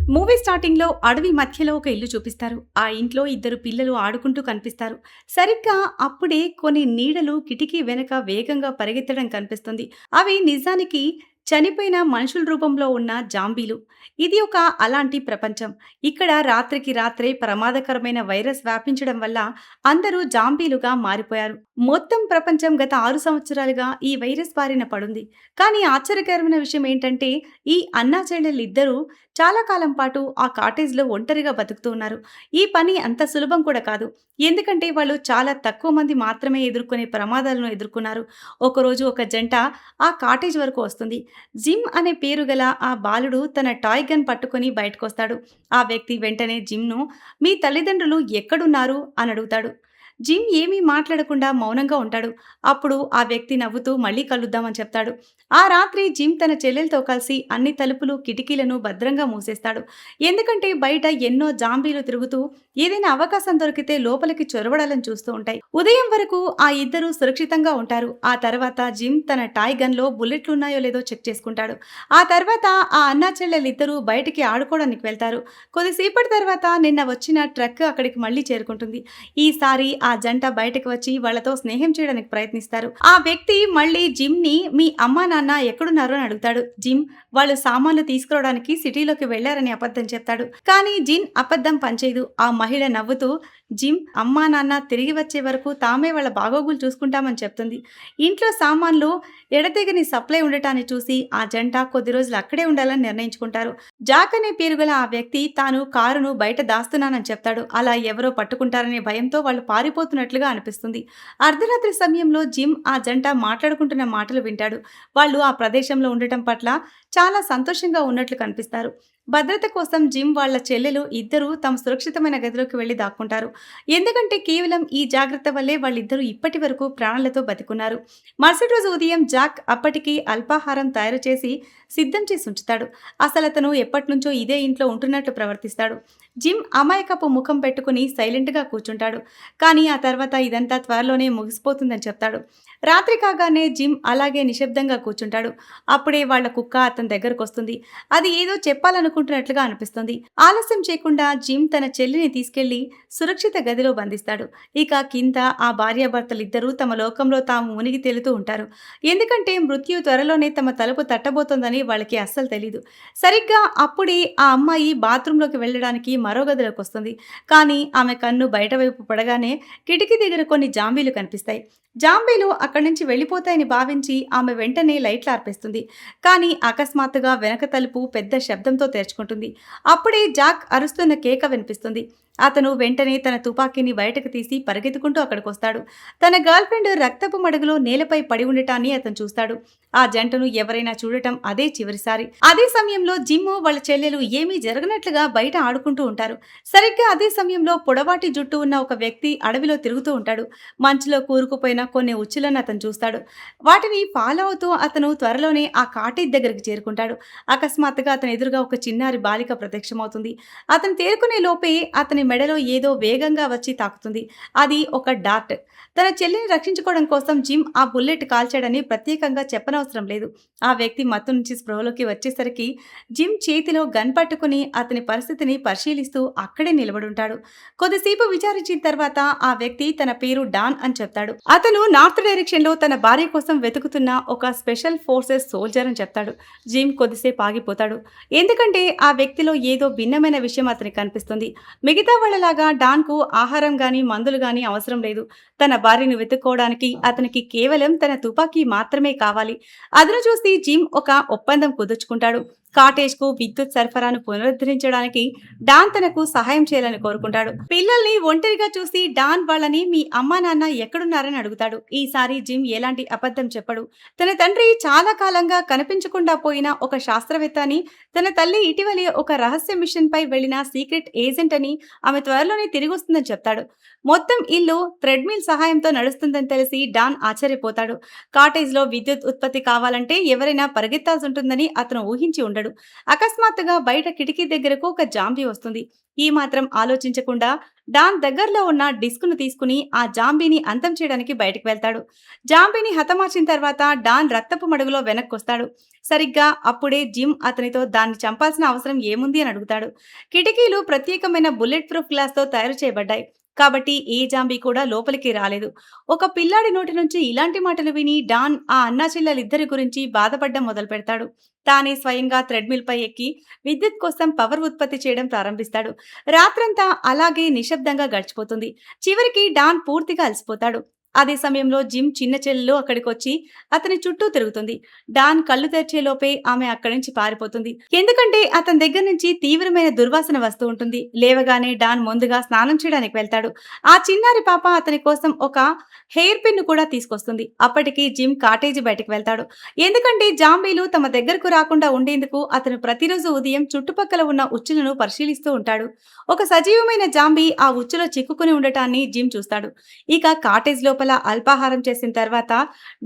Movie స్టార్టింగ్‌లో అడవి మధ్యలో ఒక ఇల్లు చూపిస్తారు. ఆ ఇంట్లో ఇద్దరు పిల్లలు ఆడుకుంటూ కనిపిస్తారు. సరిగ్గా అప్పుడే కొన్ని నీడలు కిటికీ వెనక వేగంగా పరిగెత్తడం కనిపిస్తుంది. అవి నిజానికి చనిపోయిన మనుషుల రూపంలో ఉన్న జాంబీలు. ఇది ఒక అలాంటి ప్రపంచం. ఇక్కడ రాత్రికి రాత్రే ప్రమాదకరమైన వైరస్ వ్యాపించడం వల్ల అందరూ జాంబీలుగా మారిపోయారు. మొత్తం ప్రపంచం గత 6 సంవత్సరాలుగా ఈ వైరస్ బారిన పడుంది. కానీ ఆశ్చర్యకరమైన విషయం ఏంటంటే ఈ అన్నా చెల్లెలిద్దరూ చాలా కాలం పాటు ఆ కాటేజ్‌లో ఒంటరిగా బతుకుతూ ఉన్నారు. ఈ పని అంత సులభం కూడా కాదు. ఎందుకంటే వాళ్ళు చాలా తక్కువ మంది మాత్రమే ఎదుర్కొనే ప్రమాదాలను ఎదుర్కొన్నారు. ఒకరోజు ఒక జంట ఆ కాటేజ్ వరకు వస్తుంది. జిమ్ అనే పేరు గల ఆ బాలుడు తన టాయ్ గన్ పట్టుకొని బయటకొస్తాడు. ఆ వ్యక్తి వెంటనే జిమ్‌ను "మీ తల్లిదండ్రులు ఎక్కడున్నారు?" అని అడుగుతాడు. జిమ్ ఏమీ మాట్లాడకుండా మౌనంగా ఉంటాడు. అప్పుడు ఆ వ్యక్తి నవ్వుతూ మళ్ళీ కలుద్దామని చెప్తాడు. ఆ రాత్రి జిమ్ తన చెల్లెలతో కలిసి అన్ని తలుపులు, కిటికీలను భద్రంగా మూసేస్తాడు. ఎందుకంటే బయట ఎన్నో జాంబీలు తిరుగుతూ ఏదైనా అవకాశం దొరికితే లోపలికి చొరబడాలని చూస్తూ ఉంటాయి. ఉదయం వరకు ఆ ఇద్దరూ సురక్షితంగా ఉంటారు. ఆ తర్వాత జిమ్ తన టాయ్ గన్‌లో బుల్లెట్లున్నాయో లేదో చెక్ చేసుకుంటాడు. ఆ తర్వాత ఆ అన్నా చెల్లెలిద్దరూ బయటికి ఆడుకోవడానికి వెళ్తారు. కొద్దిసేపటి తర్వాత నిన్న వచ్చిన ట్రక్ అక్కడికి మళ్ళీ చేరుకుంటుంది. ఈసారి ఆ జంట బయటకు వచ్చి వాళ్ళతో స్నేహం చేయడానికి ప్రయత్నిస్తారు. ఆ వ్యక్తి మళ్ళీ జిమ్‌ని "మీ అమ్మా నాన్న ఎక్కడున్నారు?" అని అడుగుతాడు. జిమ్ వాళ్ళు సామాన్లు తీసుకురావడానికి సిటీలోకి వెళ్లారని అబద్ధం చెప్తాడు. కానీ జిన్ అబద్ధం పనిచేయదు. ఆ మహిళ నవ్వుతూ జిమ్ అమ్మా నాన్న తిరిగి వచ్చే వరకు తామే వాళ్ళ బాగోగులు చూసుకుంటామని చెప్తుంది. ఇంట్లో సామాన్లు ఎడతెగని సప్లై ఉండటాన్ని చూసి ఆ జంట కొద్ది రోజులు అక్కడే ఉండాలని నిర్ణయించుకుంటారు. జాక్ అనే పేరు గల ఆ వ్యక్తి తాను కారును బయట దాస్తున్నానని చెప్తాడు. అలా ఎవరో పట్టుకుంటారనే భయంతో వాళ్ళు పారిపోతున్నట్లుగా అనిపిస్తుంది. అర్ధరాత్రి సమయంలో జిమ్ ఆ జంట మాట్లాడుకుంటున్న మాటలు వింటాడు. వాళ్ళు ఆ ప్రదేశంలో ఉండటం పట్ల చాలా సంతోషంగా ఉన్నట్లు కనిపిస్తారు. భద్రత కోసం జిమ్ వాళ్ళ చెల్లెలు ఇద్దరూ తమ సురక్షితమైన గదిలోకి వెళ్లి దాక్కుంటారు. ఎందుకంటే కేవలం ఈ జాగ్రత్త వల్లే వాళ్ళిద్దరూ ఇప్పటి వరకు ప్రాణాలతో బతికున్నారు. మరుసటి రోజు ఉదయం జాక్ అప్పటికి అల్పాహారం తయారు చేసి సిద్ధం చేసి ఉంచుతాడు. అసలతను ఎప్పటినుంచో ఇదే ఇంట్లో ఉంటున్నట్లు ప్రవర్తిస్తాడు. జిమ్ అమాయకపు ముఖం పెట్టుకుని సైలెంట్‌గా కూర్చుంటాడు. కానీ ఆ తర్వాత ఇదంతా త్వరలోనే ముగిసిపోతుందని చెప్తాడు. రాత్రి కాగానే జిమ్ అలాగే నిశ్శబ్దంగా కూర్చుంటాడు. అప్పుడే వాళ్ళ కుక్క అతని దగ్గరకొస్తుంది. అది ఏదో చెప్పాలనుకుంటున్నట్లుగా అనిపిస్తుంది. ఆలస్యం చేయకుండా జిమ్ తన చెల్లిని తీసుకెళ్లి సురక్షిత గదిలో బంధిస్తాడు. ఇక కింద ఆ భార్యాభర్తలిద్దరూ తమ లోకంలో తాము మునిగి తేలుతూ ఉంటారు. ఎందుకంటే మృత్యు త్వరలోనే తమ తలుపు తట్టబోతోందని వాళ్ళకి అస్సలు తెలీదు. సరిగ్గా అప్పుడే ఆ అమ్మాయి బాత్రూంలోకి వెళ్ళడానికి మరో గదిలోకొస్తుంది. కానీ ఆమె కన్ను బయట వైపు పడగానే కిటికీ దగ్గర కొన్ని జాంబీలు కనిపిస్తాయి. జాంబీలు అక్కడి నుంచి వెళ్ళిపోతాయని భావించి ఆమె వెంటనే లైట్లు ఆర్పేస్తుంది. కానీ అకస్మాత్తుగా వెనక తలుపు పెద్ద శబ్దంతో తెరుచుకుంటుంది. అప్పుడే జాక్ అరుస్తున్న కేక వినిపిస్తుంది. అతను వెంటనే తన తుపాకీని బయటకు తీసి పరిగెత్తుకుంటూ అక్కడికొస్తాడు. తన గర్ల్ ఫ్రెండ్ రక్తపు మడుగులో నేలపై పడి ఉండటాన్ని అతను చూస్తాడు. ఆ జంటను ఎవరైనా చూడటం అదే చివరిసారి. అదే సమయంలో జిమ్ వాళ్ళ చెల్లెలు ఏమీ జరగనట్లుగా బయట ఆడుకుంటూ ఉంటారు. సరిగ్గా అదే సమయంలో పొడవాటి జుట్టు ఉన్న ఒక వ్యక్తి అడవిలో తిరుగుతూ ఉంటాడు. మంచులో కూరుకుపోయిన కొన్ని ఉచ్చులను అతను చూస్తాడు. వాటిని ఫాలో అవుతూ అతను త్వరలోనే ఆ కాటేజ్ దగ్గరికి చేరుకుంటాడు. అకస్మాత్తుగా అతని ఎదురుగా ఒక చిన్నారి బాలిక ప్రత్యక్షమవుతుంది. అతను తేరుకునే లోపే అతని మెడలో ఏదో వేగంగా వచ్చి తాకుతుంది. అది ఒక డార్ట్. తన చెల్లిని రక్షించుకోవడం కోసం జిమ్ ఆ బుల్లెట్ కాల్చాడని ప్రత్యేకంగా చెప్పనవసరం లేదు. ఆ వ్యక్తి మత్తు నుంచి స్పృహలోకి వచ్చేసరికి జిమ్ చేతిలో గన్ పట్టుకుని అతని పరిస్థితిని పరిశీలిస్తూ అక్కడే నిలబడుంటాడు. కొద్దిసేపు విచారించిన తర్వాత ఆ వ్యక్తి తన పేరు డాన్ అని చెప్తాడు. అతను నార్త్ డైరెక్షన్ లో తన భార్య కోసం వెతుకుతున్న ఒక స్పెషల్ ఫోర్సెస్ సోల్జర్ అని చెప్తాడు. జిమ్ కొద్దిసేపు ఆగిపోతాడు. ఎందుకంటే ఆ వ్యక్తిలో ఏదో భిన్నమైన విషయం అతనికి కనిపిస్తుంది. మిగతా వాళ్ళలాగా డాన్కు ఆహారం గాని మందులు గాని అవసరం లేదు. తన భార్యను వెతుక్కోవడానికి అతనికి కేవలం తన తుపాకీ మాత్రమే కావాలి. అదను చూసి జిమ్ ఒక ఒప్పందం కుదుర్చుకుంటాడు. కాటేజ్‌కు విద్యుత్ సరఫరాను పునరుద్ధరించడానికి డాన్ తనకు సహాయం చేయాలని కోరుకుంటాడు. పిల్లల్ని ఒంటరిగా చూసి డాన్ వాళ్ళని "మీ అమ్మా నాన్న ఎక్కడున్నారని" అడుగుతాడు. ఈసారి జిమ్ ఎలాంటి అబద్ధం చెప్పడు. తన తండ్రి చాలా కాలంగా కనిపించకుండా పోయిన ఒక శాస్త్రవేత్త అని, తన తల్లి ఇటీవలే ఒక రహస్య మిషన్ పై వెళ్లిన సీక్రెట్ ఏజెంట్ అని, ఆమె త్వరలోనే తిరిగొస్తుందని చెప్తాడు. మొత్తం ఇల్లు థ్రెడ్‌మిల్ సహాయంతో నడుస్తుందని తెలిసి డాన్ ఆశ్చర్యపోతాడు. కాటేజ్‌లో విద్యుత్ ఉత్పత్తి కావాలంటే ఎవరైనా పరిగెత్తాల్సి ఉంటుందని అతను ఊహించి ఉండడు. ఉండడు. అకస్మాత్తుగా బయట కిటికీ దగ్గరకు ఒక జాంబీ వస్తుంది. ఈ మాత్రం ఆలోచించకుండా డాన్ దగ్గరలో ఉన్న డిస్క్‌ను తీసుకుని ఆ జాంబీని అంతం చేయడానికి బయటికి వెళ్తాడు. జాంబీని హతమార్చిన తర్వాత డాన్ రక్తపు మడుగులో వెనక్కొస్తాడు. సరిగ్గా అప్పుడే జిమ్ అతనితో దాన్ని చంపాల్సిన అవసరం ఏముంది అని అడుగుతాడు. కిటికీలు ప్రత్యేకమైన బుల్లెట్ ప్రూఫ్ గ్లాస్‌తో తయారు చేయబడ్డాయి. కాబట్టి ఏ జాంబీ కూడా లోపలికి రాలేదు. ఒక పిల్లాడి నోటి నుంచి ఇలాంటి మాటలు విని డాన్ ఆ అన్నాచెల్లెలిద్దరి గురించి బాధపడ్డం మొదలుపెడతాడు. తానే స్వయంగా థ్రెడ్‌మిల్‌పై ఎక్కి విద్యుత్ కోసం పవర్ ఉత్పత్తి చేయడం ప్రారంభిస్తాడు. రాత్రంతా అలాగే నిశ్శబ్దంగా గడిచిపోతుంది. చివరికి డాన్ పూర్తిగా అలసిపోతాడు. అదే సమయంలో జిమ్ చిన్న చెల్లెలు అక్కడికొచ్చి అతని చుట్టూ తిరుగుతుంది. డాన్ కళ్ళు తెరిచేలోపే ఆమె అక్కడి నుంచి పారిపోతుంది. ఎందుకంటే అతని దగ్గర నుంచి తీవ్రమైన దుర్వాసన వస్తూ ఉంటుంది. లేవగానే డాన్ ముందుగా స్నానం చేయడానికి వెళ్తాడు. ఆ చిన్నారి పాప అతని కోసం ఒక హెయిర్ పిన్ కూడా తీసుకొస్తుంది. అప్పటికి జిమ్ కాటేజీ బయటకు వెళ్తాడు. ఎందుకంటే జాంబీలు తమ దగ్గరకు రాకుండా ఉండేందుకు అతను ప్రతిరోజు ఉదయం చుట్టుపక్కల ఉన్న ఉచ్చులను పరిశీలిస్తూ ఉంటాడు. ఒక సజీవమైన జాంబీ ఆ ఉచ్చులో చిక్కుకుని ఉండటాన్ని జిమ్ చూస్తాడు. ఇక కాటేజ్ లోపల అల్పాహారం చేసిన తర్వాత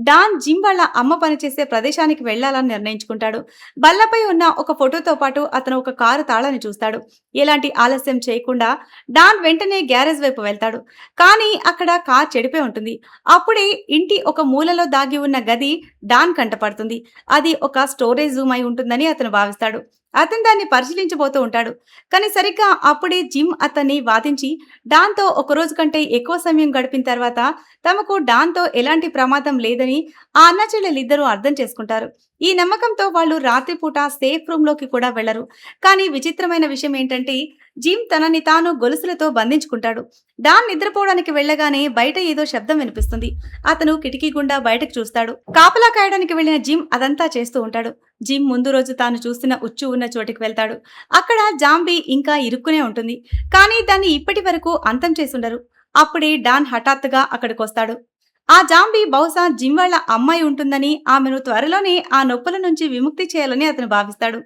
డాన్ జిమ్ వాళ్ళ అమ్మ పనిచేసే ప్రదేశానికి వెళ్లాలని నిర్ణయించుకుంటాడు. బల్లపై ఉన్న ఒక ఫోటోతో పాటు అతను ఒక కారు తాళాన్ని చూస్తాడు. ఎలాంటి ఆలస్యం చేయకుండా డాన్ వెంటనే గ్యారేజ్ వైపు వెళ్తాడు. కానీ అక్కడ కార్ చెడిపోయి ఉంటుంది. అప్పుడే ఇంటి ఒక మూలలో దాగి ఉన్న గది డాన్ కంటపడుతుంది. అది ఒక స్టోరేజ్ రూమ్ అయి ఉంటుందని అతను భావిస్తాడు. అతను దాన్ని పరిశీలించబోతూ ఉంటాడు. కానీ సరిగ్గా అప్పుడే జిమ్ అతన్ని వాదించి డాన్‌తో ఒక రోజు కంటే ఎక్కువ సమయం గడిపిన తర్వాత తమకు డాన్‌తో ఎలాంటి ప్రమాదం లేదని ఆ అన్నాచెల్లెలిద్దరూ అర్థం చేసుకుంటారు. ఈ నమ్మకంతో వాళ్ళు రాత్రిపూట సేఫ్ రూమ్‌లోకి కూడా వెళ్లరు. కానీ విచిత్రమైన విషయం ఏంటంటే జిమ్ తనని తాను గొలుసులతో బంధించుకుంటాడు. డాన్ నిద్రపోవడానికి వెళ్ళగానే బయట ఏదో శబ్దం వినిపిస్తుంది. అతను కిటికీ గుండా బయటకు చూస్తాడు. కాపలా కాయడానికి వెళ్లిన జిమ్ అదంతా చేస్తూ ఉంటాడు. జిమ్ ముందు రోజు తాను చూసిన ఉచ్చు ఉన్న చోటికి వెళ్తాడు. అక్కడ జాంబీ ఇంకా ఇరుక్కునే ఉంటుంది. కానీ దాన్ని ఇప్పటి వరకు అంతం చేసుండరు. అప్పుడే డాన్ హఠాత్తుగా అక్కడికొస్తాడు. ఆ జాంబీ బహుశా జిమ్ వాళ్ళ అమ్మాయి ఉంటుందని, ఆమెను త్వరలోనే ఆ నొప్పుల నుంచి విముక్తి చేయాలని అతను భావిస్తాడు.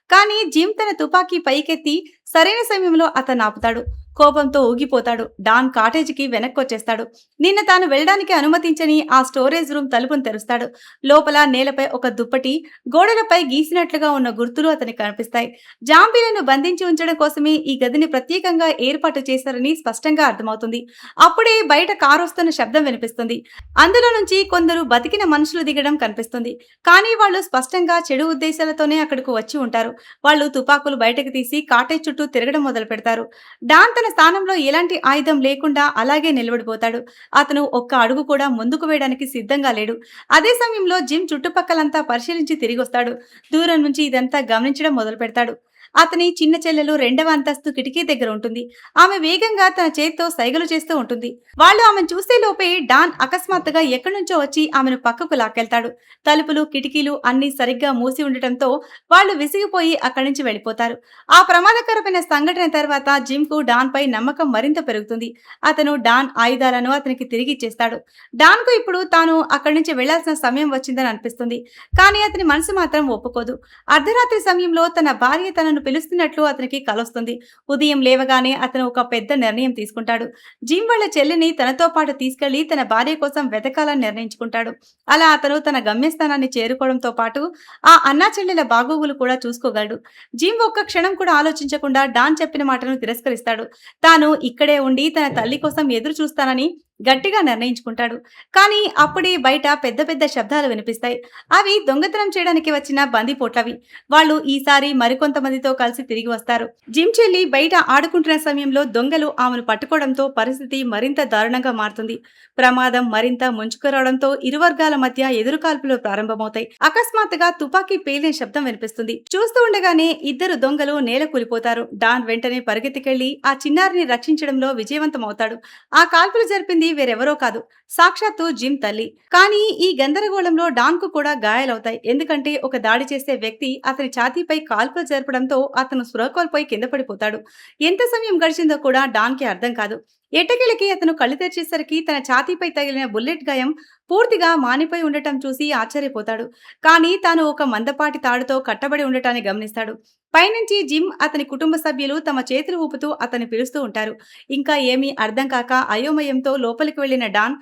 కానీ జిమ్ తన తుపాకీ పైకెత్తి సరైన సమయంలో అతన్ని ఆపుతాడు. కోపంతో ఊగిపోతాడు. డాన్ కాటేజీకి వెనక్కొచ్చేస్తాడు. నిన్న తాను వెళ్ళడానికి అనుమతించని ఆ స్టోరేజ్ రూమ్ తలుపును తెరుస్తాడు. లోపల నేలపై ఒక దుప్పటి, గోడలపై గీసినట్లుగా ఉన్న గుర్తులు అతనికి కనిపిస్తాయి. జాంబీలను బంధించి ఉంచడం కోసమే ఈ గదిని ప్రత్యేకంగా ఏర్పాటు చేశారని స్పష్టంగా అర్థమవుతుంది. అప్పుడే బయట కారు వస్తున్న శబ్దం వినిపిస్తుంది. అందులో నుంచి కొందరు బతికిన మనుషులు దిగడం కనిపిస్తుంది. కానీ వాళ్ళు స్పష్టంగా చెడు ఉద్దేశాలతోనే అక్కడకు వచ్చి ఉంటారు. వాళ్ళు తుపాకులు బయటకు తీసి కాటేజ్ చుట్టూ తిరగడం మొదలు పెడతారు. డాన్ తన స్థానంలో ఎలాంటి ఆయుధం లేకుండా అలాగే నిలబడిపోతాడు. అతను ఒక్క అడుగు కూడా ముందుకు వేయడానికి సిద్ధంగా లేడు. అదే సమయంలో జిమ్ చుట్టుపక్కలంతా పరిశీలించి తిరిగొస్తాడు. దూరం నుంచి ఇదంతా గమనించడం మొదలు పెడతాడు. అతని చిన్న చెల్లెలు 2వ అంతస్తు కిటికీ దగ్గర ఉంటుంది. ఆమె వేగంగా తన చేత్తో సైగలు చేస్తూ ఉంటుంది. వాళ్ళు ఆమెను చూసే లోపే డాన్ అకస్మాత్తుగా ఎక్కడి నుంచో వచ్చి ఆమెను పక్కకు లాక్కెళ్తాడు. తలుపులు, కిటికీలు అన్నీ సరిగ్గా మూసి ఉండటంతో వాళ్ళు విసిగిపోయి అక్కడి నుంచి వెళ్ళిపోతారు. ఆ ప్రమాదకరమైన సంఘటన తర్వాత జిమ్‌కు డాన్ పై నమ్మకం మరింత పెరుగుతుంది. అతను డాన్ ఆయుధాలను అతనికి తిరిగిచ్చేస్తాడు. డాన్‌కు ఇప్పుడు తాను అక్కడి నుంచి వెళ్లాల్సిన సమయం వచ్చిందని అనిపిస్తుంది. కానీ అతని మనసు మాత్రం ఒప్పుకోదు. అర్ధరాత్రి సమయంలో తన భార్య తనను పిలుస్తున్నట్లు అతనికి కలొస్తుంది. ఉదయం లేవగానే అతను ఒక పెద్ద నిర్ణయం తీసుకుంటాడు. జిమ్ వాళ్ళ చెల్లిని తనతో పాటు తీసుకెళ్లి తన భార్య కోసం వెతకాలని నిర్ణయించుకుంటాడు. అలా అతను తన గమ్యస్థానాన్ని చేరుకోవడంతో పాటు ఆ అన్నా చెల్లెల బాగోగులు కూడా చూసుకోగలడు. జిమ్ ఒక్క క్షణం కూడా ఆలోచించకుండా డాన్ చెప్పిన మాటను తిరస్కరిస్తాడు. తాను ఇక్కడే ఉండి తన తల్లి కోసం ఎదురు చూస్తానని గట్టిగా నిర్ణయించుకుంటాడు. కానీ అప్పుడే బయట పెద్ద పెద్ద శబ్దాలు వినిపిస్తాయి. అవి దొంగతనం చేయడానికి వచ్చిన బందిపోట్లవి. వాళ్ళు ఈసారి మరికొంతమందితో కలిసి తిరిగి వస్తారు. జిమ్ చెల్లి బయట ఆడుకుంటున్న సమయంలో దొంగలు ఆమెను పట్టుకోవడంతో పరిస్థితి మరింత దారుణంగా మారుతుంది. ప్రమాదం మరింత ముంచుకురావడంతో ఇరు వర్గాల మధ్య ఎదురుకాల్పులు ప్రారంభమవుతాయి. అకస్మాత్తుగా తుపాకీ పేలిన శబ్దం వినిపిస్తుంది. చూస్తూ ఉండగానే ఇద్దరు దొంగలు నేల కూలిపోతారు. డాన్ వెంటనే పరిగెత్తికెళ్లి ఆ చిన్నారిని రక్షించడంలో విజయవంతమవుతాడు. ఆ కాల్పులు జరిపింది వేరెవరో కాదు, సాక్షాత్తు జిమ్ తల్లి. కానీ ఈ గందరగోళంలో డాన్ కు కూడా గాయాలవుతాయి. ఎందుకంటే ఒక దాడి చేసే వ్యక్తి అతని ఛాతీపై కాల్పులు జరపడంతో అతను స్పృహ కోల్పోయి కింద పడిపోతాడు. ఎంత సమయం గడిచిందో కూడా డాన్ కి అర్థం కాదు. ఎట్టకేలకి అతను కళ్ళు తెరిచేసరికి తన ఛాతీపై తగిలిన బుల్లెట్ గాయం పూర్తిగా మానిపోయి ఉండటం చూసి ఆశ్చర్యపోతాడు. కానీ తాను ఒక మందపాటి తాడుతో కట్టబడి ఉండటాన్ని గమనిస్తాడు. పైనుంచి జిమ్, అతని కుటుంబ సభ్యులు తమ చేతులు ఊపుతూ అతన్ని పిలుస్తూ ఉంటారు. ఇంకా ఏమీ అర్థం కాక అయోమయంతో లోపలికి వెళ్లిన డాన్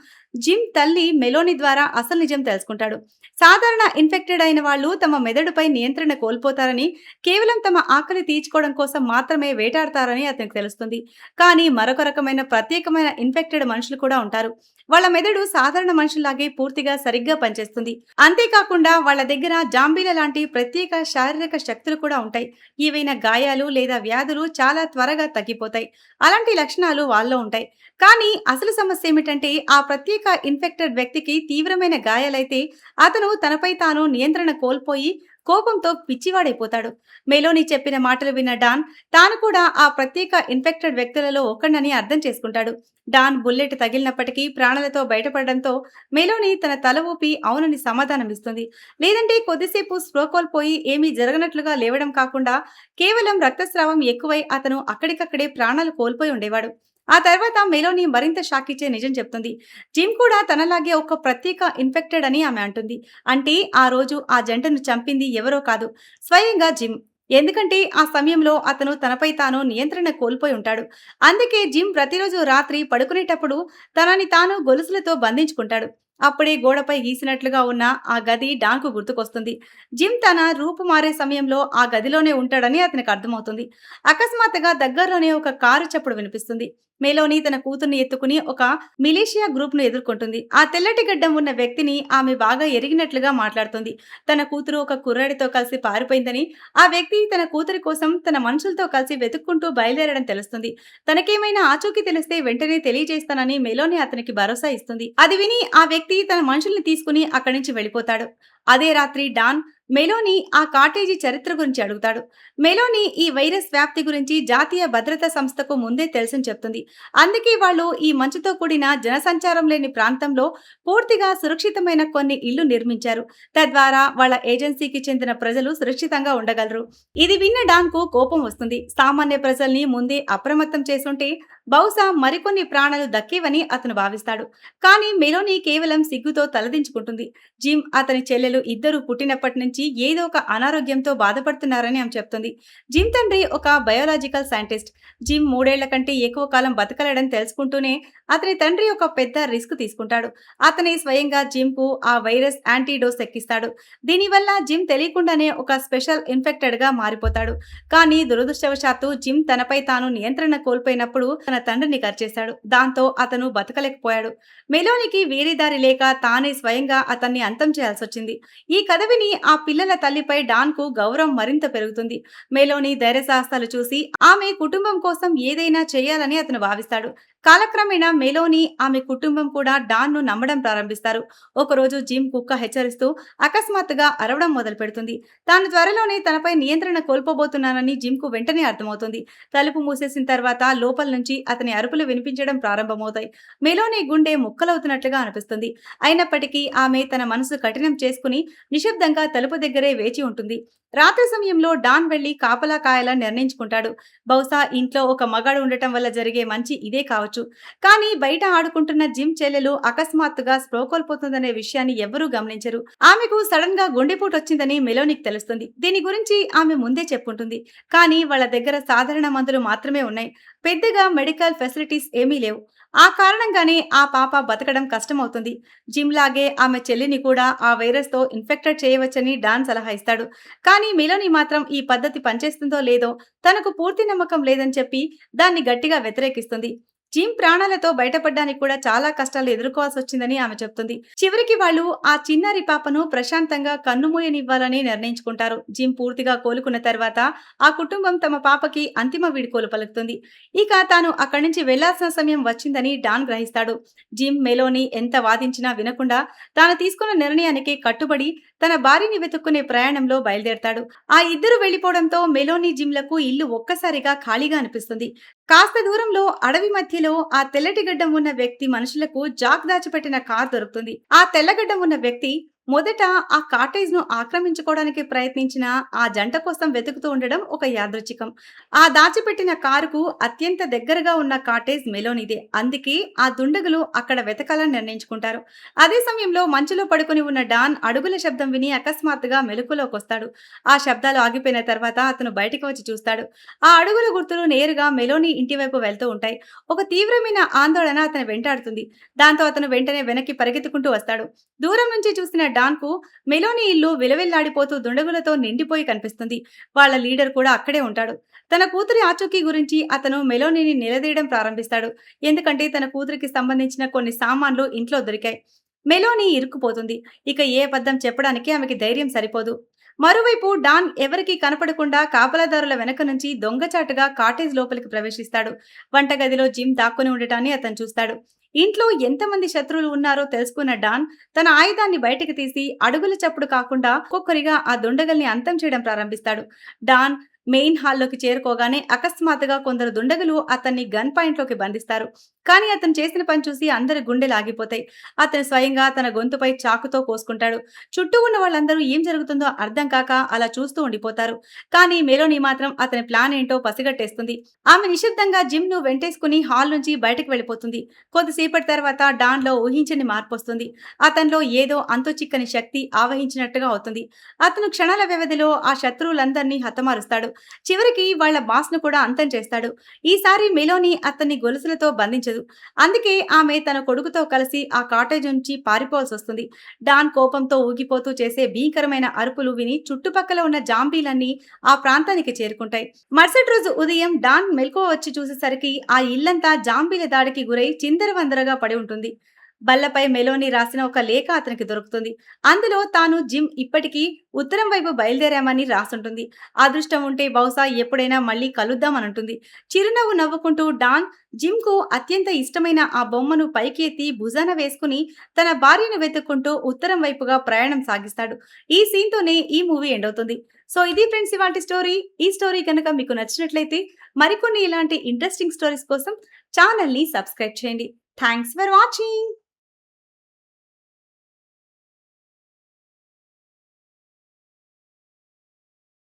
జిమ్ తల్లి మెలోని ద్వారా అసలు నిజం తెలుసుకుంటాడు. సాధారణ ఇన్ఫెక్టెడ్ అయిన వాళ్ళు తమ మెదడుపై నియంత్రణ కోల్పోతారని, కేవలం తమ ఆకలి తీర్చుకోవడం కోసం మాత్రమే వేటాడతారని అతనికి తెలుస్తుంది. కానీ మరొక రకమైన ప్రత్యేకమైన ఇన్ఫెక్టెడ్ మనుషులు కూడా ఉంటారు. వాళ్ళ మెదడు సాధారణ మనుషుల్లాగే పూర్తిగా సరిగ్గా పనిచేస్తుంది. అంతేకాకుండా వాళ్ళ దగ్గర జాంబీల లాంటి ప్రత్యేక శారీరక శక్తులు కూడా ఉంటాయి. ఏవైనా గాయాలు లేదా వ్యాధులు చాలా త్వరగా తగ్గిపోతాయి. అలాంటి లక్షణాలు వాళ్ళలో ఉంటాయి. కానీ అసలు సమస్య ఏమిటంటే, ఆ ప్రత్యేక ఇన్ఫెక్టెడ్ వ్యక్తికి తీవ్రమైన గాయాలైతే అతను తనపై తాను నియంత్రణ కోల్పోయి కోపంతో పిచ్చివాడైపోతాడు. మెలోని చెప్పిన మాటలు విన్న డాన్ తాను కూడా ఆ ప్రత్యేక ఇన్ఫెక్టెడ్ వ్యక్తులలో ఒకడినని అర్థం చేసుకుంటాడు. డాన్ బుల్లెట్ తగిలినప్పటికీ ప్రాణాలతో బయటపడడంతో మెలోని తన తల ఊపి అవునని సమాధానమిస్తుంది. లేదంటే కొద్దిసేపు స్పృహ కోల్పోయి ఏమీ జరగనట్లుగా లేవడం కాకుండా కేవలం రక్తస్రావం ఎక్కువై అతను అక్కడికక్కడే ప్రాణాలు కోల్పోయి ఉండేవాడు. ఆ తర్వాత మెలోని మరింత షాక్ ఇచ్చే నిజం చెప్తుంది. జిమ్ కూడా తనలాగే ఒక ప్రత్యేక ఇన్ఫెక్టెడ్ అని ఆమె అంటుంది. అంటే ఆ రోజు ఆ జంటను చంపింది ఎవరో కాదు, స్వయంగా జిమ్. ఎందుకంటే ఆ సమయంలో అతను తనపై తాను నియంత్రణ కోల్పోయి ఉంటాడు. అందుకే జిమ్ ప్రతిరోజు రాత్రి పడుకునేటప్పుడు తనని తాను గొలుసులతో బంధించుకుంటాడు. అప్పుడే గోడపై గీసినట్లుగా ఉన్న ఆ గది డాన్కు గుర్తుకొస్తుంది. జిమ్ తన రూపు మారే సమయంలో ఆ గదిలోనే ఉంటాడని అతనికి అర్థమవుతుంది. అకస్మాత్తుగా దగ్గరలోనే ఒక కారు చప్పుడు వినిపిస్తుంది. మెలోని తన కూతుర్ని ఎత్తుకుని ఒక మిలీషియా గ్రూప్ను ఎదుర్కొంటుంది. ఆ తెల్లటి గడ్డం ఉన్న వ్యక్తిని ఆమె బాగా ఎరిగినట్లుగా మాట్లాడుతుంది. తన కూతురు ఒక కుర్రాడితో కలిసి పారిపోయిందని, ఆ వ్యక్తి తన కూతురి కోసం తన మనుషులతో కలిసి వెతుక్కుంటూ బయలుదేరడం తెలుస్తుంది. తనకేమైనా ఆచూకీ తెలిస్తే వెంటనే తెలియజేస్తానని మెలోని అతనికి భరోసా ఇస్తుంది. అది విని ఆ వ్యక్తి తన మనుషుల్ని తీసుకుని అక్కడి నుంచి వెళ్ళిపోతాడు. అదే రాత్రి డాన్ మెలోని ఆ కాటేజీ చరిత్ర గురించి అడుగుతాడు. మెలోని ఈ వైరస్ వ్యాప్తి గురించి జాతీయ భద్రతా సంస్థకు ముందే తెలుసని చెప్తుంది. అందుకే వాళ్ళు ఈ మంచుతో కూడిన జనసంచారం లేని ప్రాంతంలో పూర్తిగా సురక్షితమైన కొన్ని ఇళ్లు నిర్మించారు. తద్వారా వాళ్ళ ఏజెన్సీకి చెందిన ప్రజలు సురక్షితంగా ఉండగలరు. ఇది విన్న డాన్ కు కోపం వస్తుంది. సామాన్య ప్రజల్ని ముందే అప్రమత్తం చేసుంటే బహుశా మరికొన్ని ప్రాణాలు దక్కేవని అతను భావిస్తాడు. కానీ మెలోని కేవలం సిగ్గుతో తలదించుకుంటుంది. జిమ్, అతని చెల్లెలు ఇద్దరు పుట్టినప్పటి నుంచి ఏదో ఒక అనారోగ్యంతో బాధపడుతున్నారని ఆమె చెప్తుంది. జిమ్ తండ్రి ఒక బయోలాజికల్ సైంటిస్ట్. జిమ్ 3 ఏళ్ల కంటే ఎక్కువ కాలం బతకలేడని తెలుసుకుంటూనే అతని తండ్రి ఒక పెద్ద రిస్క్ తీసుకుంటాడు. అతనే స్వయంగా జిమ్ కు ఆ వైరస్ యాంటీడోస్ ఎక్కిస్తాడు. దీనివల్ల జిమ్ తెలియకుండానే ఒక స్పెషల్ ఇన్ఫెక్టెడ్ గా మారిపోతాడు. కానీ దురదృష్టవశాత్తు జిమ్ తనపై తాను నియంత్రణ కోల్పోయినప్పుడు తన తండ్రిని కరిచేశాడు. దాంతో అతను బతకలేకపోయాడు. మెలోనికి వేరే దారి లేక తానే స్వయంగా అతన్ని అంతం చేయాల్సొచ్చింది. ఈ కథ విని ఆ పిల్లల తల్లిపై డాన్ కు గౌరవం మరింత పెరుగుతుంది. మెలోని ధైర్యసాహసాలు చూసి ఆమె కుటుంబం కోసం ఏదైనా చేయాలని అతను భావిస్తాడు. కాలక్రమేణా మెలోని, ఆమె కుటుంబం కూడా డాన్ ను నమ్మడం ప్రారంభిస్తారు. ఒకరోజు జిమ్ కుక్క హెచ్చరిస్తూ అకస్మాత్తుగా అరవడం మొదలు పెడుతుంది. తాను త్వరలోనే తనపై నియంత్రణ కోల్పోబోతున్నానని జిమ్ కు వెంటనే అర్థమవుతుంది. తలుపు మూసేసిన తర్వాత లోపల నుంచి అతని అరుపులు వినిపించడం ప్రారంభమవుతాయి. మెలోని గుండె ముక్కలవుతున్నట్లుగా అనిపిస్తుంది. అయినప్పటికీ ఆమె తన మనసు కఠినం చేసుకుని నిశ్శబ్దంగా తలుపు దగ్గరే వేచి ఉంటుంది. రాత్రి సమయంలో డాన్ వెళ్లి కాపలా కాయాలని నిర్ణయించుకుంటాడు. బహుశా ఇంట్లో ఒక మగాడు ఉండటం వల్ల జరిగే మంచి ఇదే కావచ్చు. కానీ బయట ఆడుకుంటున్న జిమ్ చెల్లెలు అకస్మాత్తుగా స్పృహ కోల్పోతుందనే విషయాన్ని ఎవ్వరూ గమనించరు. ఆమెకు సడన్ గా గుండెపోటు వచ్చిందని మెలోనికి తెలుస్తుంది. దీని గురించి ఆమె ముందే చెప్పుంటుంది. కానీ వాళ్ళ దగ్గర సాధారణ మందులు మాత్రమే ఉన్నాయి. పెద్దగా మెడికల్ ఫెసిలిటీస్ ఏమీ లేవు. ఆ కారణంగానే ఆ పాప బతకడం కష్టమవుతుంది. జిమ్ లాగే ఆమె చెల్లిని కూడా ఆ వైరస్ తో ఇన్ఫెక్టెడ్ చేయవచ్చని డాన్ సలహా ఇస్తాడు. కానీ మెలోని మాత్రం ఈ పద్ధతి పనిచేస్తుందో లేదో తనకు పూర్తి నమ్మకం లేదని చెప్పి దాన్ని గట్టిగా వ్యతిరేకిస్తుంది. జిమ్ ప్రాణాలతో బయటపడడానికి కూడా చాలా కష్టాలు ఎదుర్కోవాల్సి వచ్చిందని ఆమె చెప్తుంది. చివరికి వాళ్ళు ఆ చిన్నారి పాపను ప్రశాంతంగా కన్నుమూయనివ్వాలని నిర్ణయించుకుంటారు. జిమ్ పూర్తిగా కోలుకున్న తర్వాత ఆ కుటుంబం తమ పాపకి అంతిమ వీడ్కోలు పలుకుతుంది. ఇక తాను అక్కడి నుంచి వెళ్లాల్సిన సమయం వచ్చిందని డాన్ గ్రహిస్తాడు. జిమ్ మెలోని ఎంత వాదించినా వినకుండా తాను తీసుకున్న నిర్ణయానికి కట్టుబడి తన భార్యని వెతుక్కునే ప్రయాణంలో బయలుదేరతాడు. ఆ ఇద్దరు వెళ్లిపోవడంతో మెలోని జిమ్లకు ఇల్లు ఒక్కసారిగా ఖాళీగా అనిపిస్తుంది. కాస్త దూరంలో అడవి మధ్యలో ఆ తెల్లటి గడ్డం ఉన్న వ్యక్తి మనుషులకు జాక్ దాచిపెట్టిన కార్ దొరుకుతుంది. ఆ తెల్లగడ్డం ఉన్న వ్యక్తి మొదట ఆ కాటేజ్‌ను ఆక్రమించుకోవడానికి ప్రయత్నించిన ఆ జంట కోసం వెతుకుతూ ఉండడం ఒక యాదృచ్చికం. ఆ దాచిపెట్టిన కారుకు అత్యంత దగ్గరగా ఉన్న కాటేజ్ మెలోనీదే. అందుకే ఆ దుండగులు అక్కడ వెతకాలని నిర్ణయించుకుంటారు. అదే సమయంలో మంచులో పడుకొని ఉన్న డాన్ అడుగుల శబ్దం విని అకస్మాత్తుగా మెలకువలోకొస్తాడు. ఆ శబ్దాలు ఆగిపోయిన తర్వాత అతను బయటికి వచ్చి చూస్తాడు. ఆ అడుగుల గుర్తులు నేరుగా మెలోనీ ఇంటి వైపు వెళ్తూ ఉంటాయి. ఒక తీవ్రమైన ఆందోళన అతని వెంటాడుతుంది. దాంతో అతను వెంటనే వెనక్కి పరిగెత్తుకుంటూ వస్తాడు. దూరం నుంచి చూసిన డాన్‌కు మెలోనీ ఇల్లు విలవిల్లాడిపోతూ దుండగులతో నిండిపోయి కనిపిస్తుంది. వాళ్ళ లీడర్ కూడా అక్కడే ఉంటాడు. తన కూతురి ఆచూకీ గురించి అతను మెలోనీని నిలదీయడం ప్రారంభిస్తాడు. ఎందుకంటే తన కూతురికి సంబంధించిన కొన్ని సామాన్లు ఇంట్లో దొరికాయి. మెలోనీ ఇరుక్కుపోతుంది. ఇక ఏ అబద్ధం చెప్పడానికి ఆమెకి ధైర్యం సరిపోదు. మరోవైపు డాన్ ఎవరికీ కనపడకుండా కాపలాదారుల వెనక నుంచి దొంగచాటుగా కాటేజ్ లోపలికి ప్రవేశిస్తాడు. వంటగదిలో జిమ్ దాక్కుని ఉండటాన్ని అతను చూస్తాడు. ఇంట్లో ఎంతమంది శత్రువులు ఉన్నారో తెలుసుకున్న డాన్ తన ఆయుధాన్ని బయటకు తీసి అడుగుల చప్పుడు కాకుండా ఒక్కొక్కరిగా ఆ దుండగల్ని అంతం చేయడం ప్రారంభిస్తాడు. డాన్ మెయిన్ హాల్లోకి చేరుకోగానే అకస్మాత్తుగా కొందరు దుండగులు అతన్ని గన్ పాయింట్లోకి బంధిస్తారు. కానీ అతను చేసిన పని చూసి అందరి గుండెలు ఆగిపోతాయి. అతను స్వయంగా తన గొంతుపై చాకుతో కోసుకుంటాడు. చుట్టూ ఉన్న వాళ్ళందరూ ఏం జరుగుతుందో అర్థం కాక అలా చూస్తూ ఉండిపోతారు. కానీ మెలోనీ మాత్రం అతని ప్లాన్ ఏంటో పసిగట్టేస్తుంది. ఆమె నిశ్శబ్దంగా జిమ్‌ను వెంటేసుకుని హాల్ నుంచి బయటకు వెళ్ళిపోతుంది. కొద్దిసేపటి తర్వాత డాన్‌లో ఊహించని మార్పొస్తుంది. అతనిలో ఏదో అంతుచిక్కని శక్తి ఆవహించినట్టుగా అవుతుంది. అతను క్షణాల వ్యవధిలో ఆ శత్రువులందరినీ హతమారుస్తాడు. చివరికి వాళ్ళ బాస్‌ను కూడా అంతం చేస్తాడు. ఈసారి మెలోనీ అతన్ని గొలుసులతో బంధించదు. అందుకే ఆమె తన కొడుకుతో కలిసి ఆ కాటేజ్ నుంచి పారిపోవాల్సొస్తుంది. డాన్ కోపంతో ఊగిపోతూ చేసే భీకరమైన అరుపులు విని చుట్టుపక్కల ఉన్న జాంబీలన్నీ ఆ ప్రాంతానికి చేరుకుంటాయి. మరుసటి రోజు ఉదయం డాన్ మెలకువ వచ్చి చూసేసరికి ఆ ఇల్లంతా జాంబీల దాడికి గురై చిందరవందరగా పడి ఉంటుంది. బల్లపై మెలోనీ రాసిన ఒక లేఖ అతనికి దొరుకుతుంది. అందులో తాను జిమ్ ఇప్పటికీ ఉత్తరం వైపు బయలుదేరామని రాసుంటుంది. అదృష్టం ఉంటే బహుశా ఎప్పుడైనా మళ్ళీ కలుద్దామనంటుంది. చిరునవ్వు నవ్వుకుంటూ డాన్ జిమ్‌కు అత్యంత ఇష్టమైన ఆ బొమ్మను పైకి ఎత్తి భుజాన వేసుకుని తన భార్యను వెతుక్కుంటూ ఉత్తరం వైపుగా ప్రయాణం సాగిస్తాడు. ఈ సీన్‌తోనే ఈ మూవీ ఎండ్ అవుతుంది. సో ఇది ఫ్రెండ్స్ ఇవాల్టి స్టోరీ. ఈ స్టోరీ గనక మీకు నచ్చినట్లయితే మరికొన్ని ఇలాంటి ఇంట్రెస్టింగ్ స్టోరీస్ కోసం ఛానల్‌ని సబ్స్క్రైబ్ చేయండి. Thanks for watching.